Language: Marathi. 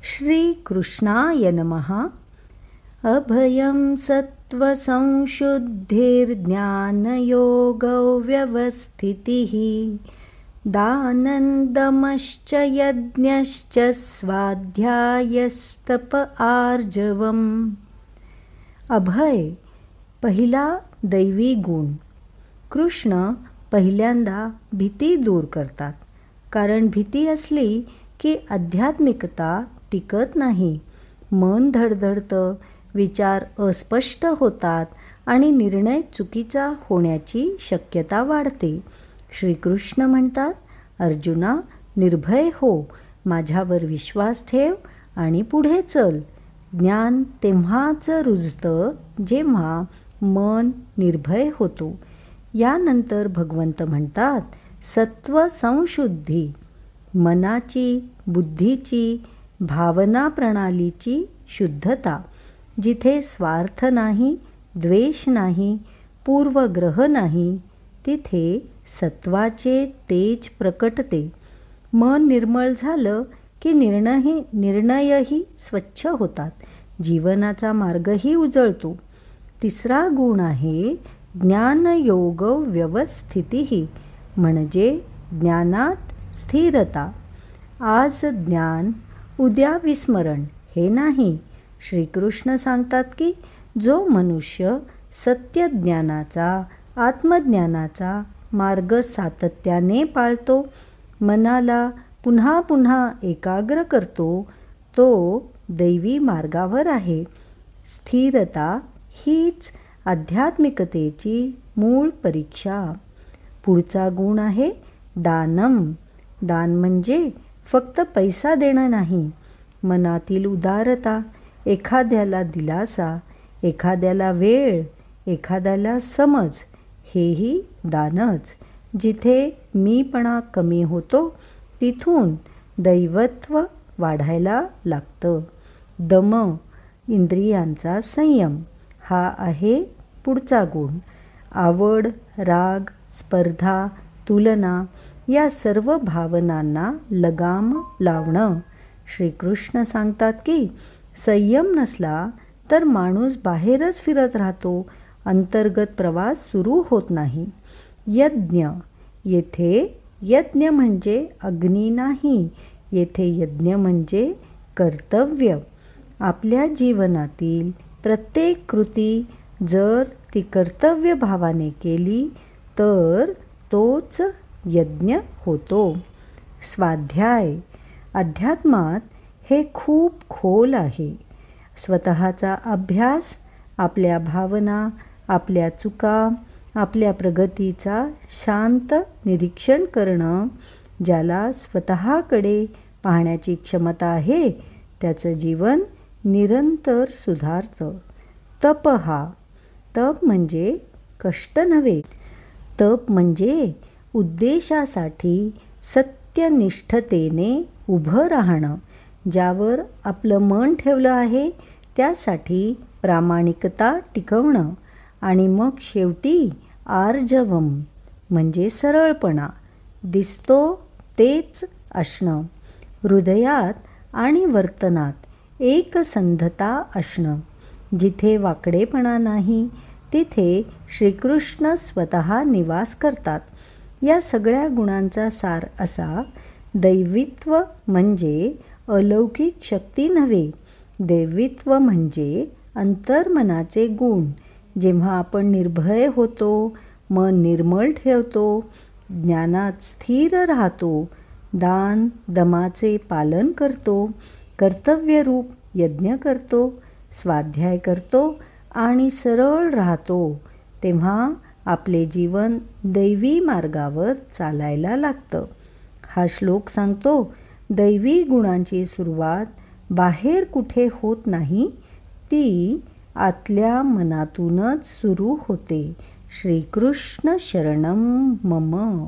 श्रीकृष्णाय नमः. अभयं सत्त्वसंशुद्धिर्ज्ञानयोगो व्यवस्थितिः दानन्दमश्च यज्ञश्च स्वाध्यायस्तप आर्जवम्. अभय पहिला दैवी गुण. कृष्ण पहिल्यांदा भीती दूर करतात, कारण भीती असली की आध्यात्मिकता टिकत नाही. मन धडधडतं, विचार अस्पष्ट होतात आणि निर्णय चुकीचा होण्याची शक्यता वाढते. श्रीकृष्ण म्हणतात, अर्जुना, निर्भय हो, माझ्यावर विश्वास ठेव आणि पुढे चल. ज्ञान तेव्हाच रुजतं जेव्हा मन निर्भय होतो. यानंतर भगवंत म्हणतात, सत्व संशुद्धी, मनाची, बुद्धीची, भावना प्रणालीची शुद्धता. जिथे स्वार्थ नाही, द्वेष नाही, पूर्वग्रह नाही, तिथे सत्वाचे तेज प्रकटते. मन निर्मळ झालं की निर्णयही स्वच्छ होतात, जीवनाचा मार्गही उजळतो. तिसरा गुण आहे ज्ञानयोग व्यवस्थिती, म्हणजे ज्ञानात स्थिरता. आज ज्ञान, उद्या विस्मरण हे नाही. श्रीकृष्ण सांगतात की जो मनुष्य सत्यज्ञानाचा, आत्मज्ञानाचा मार्ग सातत्याने पाळतो, मनाला पुन्हा पुन्हा एकाग्र करतो, तो दैवी मार्गावर आहे. स्थिरता हीच आध्यात्मिकतेची मूळ परीक्षा. पुढचा गुण आहे दानम. दान म्हणजे फक्त पैसा देणं नाही, मनातील उदारता, एखाद्याला दिलासा, एखाद्याला वेळ, एखाद्याला समज, हेही दानच. जिथे मीपणा कमी होतो तिथून दैवत्व वाढायला लागतं. दम, इंद्रियांचा संयम, हा आहे पुढचा गुण. आवड, राग, स्पर्धा, तुलना या सर्व भावनांना लगाम लावणं. श्रीकृष्ण सांगतात की संयम नसला तर माणूस बाहेरच फिरत राहतो, अंतर्गत प्रवास सुरू होत नाही. यज्ञ, येथे यज्ञ म्हणजे अग्नी नाही, येथे यज्ञ म्हणजे कर्तव्य. आपल्या जीवनातील प्रत्येक कृती जर ती कर्तव्य भावाने केली तर तोच यज्ञ होतो. स्वाध्याय, अध्यात्मात हे खूप खोल आहे. स्वतःचा अभ्यास, आपल्या भावना, आपल्या चुका, आपल्या प्रगतीचा शांत निरीक्षण करणं. ज्याला स्वतःकडे पाहण्याची क्षमता आहे त्याचं जीवन निरंतर सुधारतं. तपहा, तप म्हणजे कष्ट नव्हे, तप म्हणजे उद्देशासाठी सत्यनिष्ठतेने उभं राहणं. ज्यावर आपलं मन ठेवलं आहे त्यासाठी प्रामाणिकता टिकवणं. आणि मग शेवटी आर्जवम म्हणजे सरळपणा, दिसतो तेच असणं. हृदयात आणि वर्तनात एकसंधता असणं. जिथे वाकडेपणा नाही तिथे श्रीकृष्ण स्वतः निवास करतात. या सगळ्या गुणांचा सार असा, दैवित्व म्हणजे अलौकिक शक्ती नव्हे, दैवित्व म्हणजे अंतर्मनाचे गुण. जेव्हा आपण निर्भय होतो, मन निर्मळ ठेवतो, ज्ञानात स्थिर राहतो, दान दमाचे पालन करतो, कर्तव्यरूप यज्ञ करतो, स्वाध्याय करतो आणि सरळ राहतो, तेव्हा आपले जीवन दैवी मार्गावर चालायला लागतं. हा श्लोक सांगतो, दैवी गुणांची सुरुवात बाहेर कुठे होत नाही, ती आतल्या मनातूनच सुरू होते. श्रीकृष्ण शरणम मम.